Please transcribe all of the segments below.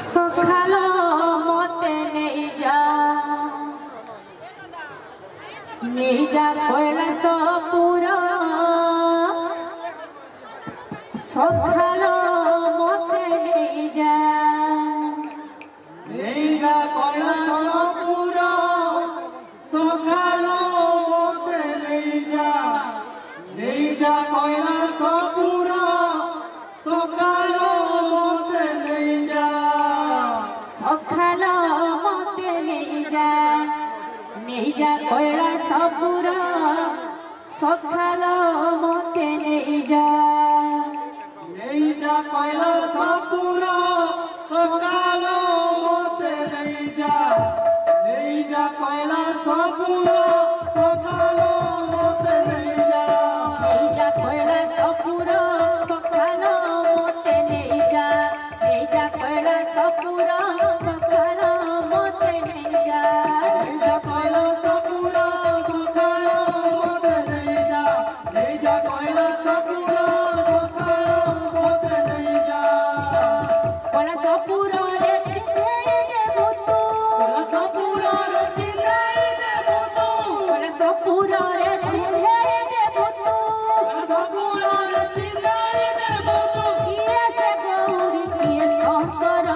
সখালো মতে নেই যা কৈলাস পুর সখালো মতে নেই যা কৈলাস পুর সখালো মতে নেই যা কৈলাস পুর সখালো মতে নেই যা সখালো মতে নেই যা কৈলাস পুর সখালো মতে নেই যা কৈলাস পুর সখালো মতে নেই যা কৈলাস পুর সখালো মতে নেই যা কৈলাস পুর সখালো মতে নেই যা কৈলাস পুর সখালো মতে নেই যা কৈলাস পুর সখালো মতে নেই যা কৈলাস পুর সখালো মতে নেই যা কৈলাস পুর রে চিনে দেব তু কৈলাস পুর রে চিনে দেব তু কৈলাস পুর রে চিনে দেব তু কৈলাস পুর রে চিনে দেব তু কিয়ে সে গৌরী কিয়ে শঙ্কর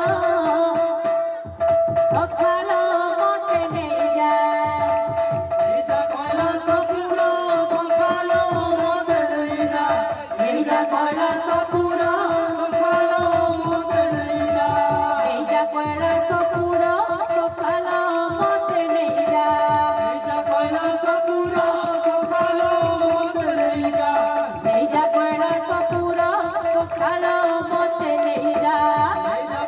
সখালো মতে নেই যা কৈলাস পুর সখালো মতে নেই যা কৈলাস পুর সখালো মতে নেই যা কৈলাস পুর সখালো মতে নেই যা কৈলাস পুর সখালো মতে নেই যা কৈলাস পুর সখালো মতে নেই যা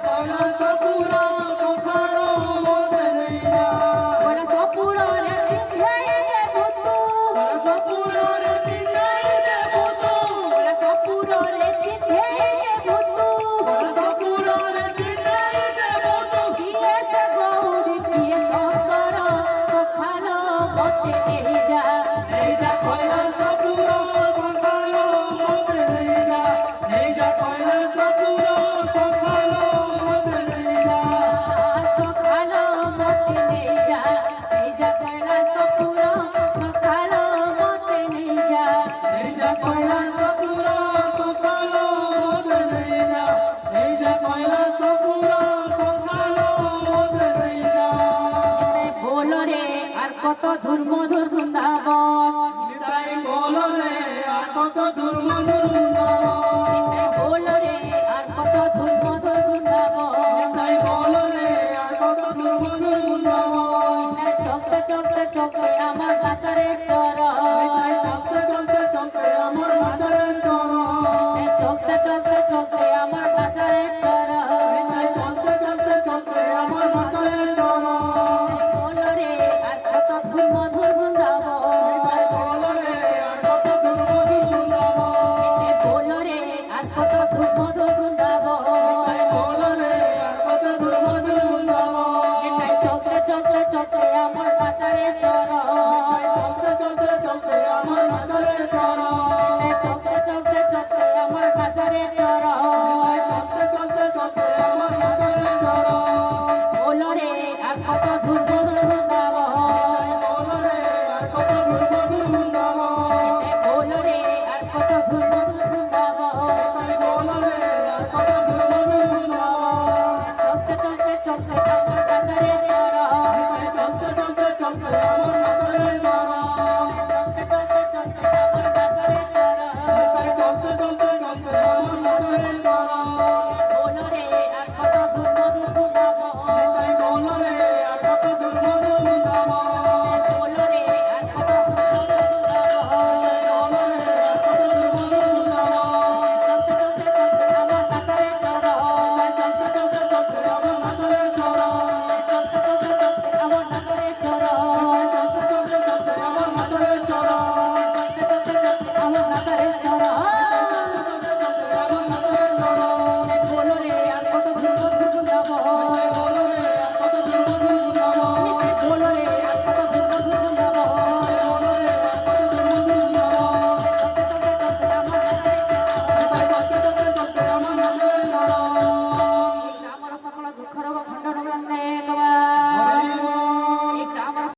কৈলাস পুর সখালো মতে নেই যা কৈলাস পুর রে চিনে দেব তু কৈলাস পুর রে চিনে দেব তু কৈলাস পুর রে চিনে দেব তু কৈলাস পুর রে চিনে দেব তু কিয়ে সে গৌরী কিয়ে শঙ্কর সখালো মতে নেই যা কৈলাস পুর সখালো মতে নেই যা কৈলাস পুর সখালো মতে নেই যা সখালো মতে নেই যা কৈলাস পুর সখালো মতে নেই যা কৈলাস পুর সখালো মতে নেই যা কৈলাস পুর সখালো মতে নেই যা বলো রে আর কত দূর মধুর বৃন্দাবন নিতাই বলো রে আর কত দূর মধুর বৃন্দাবন বলো রে আর কত দূর মধুর বৃন্দাবন নিতাই বলো রে আর কত দূর মধুর বৃন্দাবন চলতে চলতে চলতে আমার বাচারের চরণ নিতাই চলতে চলতে চলতে আমার বাচারের চরণ চলতে চলতে চলতে আমার বাচারের চরণ নিতাই চলতে চলতে চলতে আমার বাচারের চরণ বলো রে আর কত দূর মধুর বৃন্দাবন নিতাই বলো রে আর কত দূর মধুর বৃন্দাবন বলো রে আর কত দূর মধুর বৃন্দাবন নিতাই বলো রে আর কত দূর মধুর বৃন্দাবন চলতে চলতে চলতে আমার বাচারের চরণ চলতে চলতে চলতে আমার বাচারের চরণ চলতে চলতে চলতে আমার বাচারের চরণ চলতে চলতে চলতে আমার বাচারের চরণ বলো রে আর কত দূর মধুর বৃন্দাবন বলো রে আর কত দূর মধুর বৃন্দাবন বলো রে আর কত দূর মধুর বৃন্দাবন বলো রে আর কত দূর মধুর বৃন্দাবন চলতে চলতে চলতে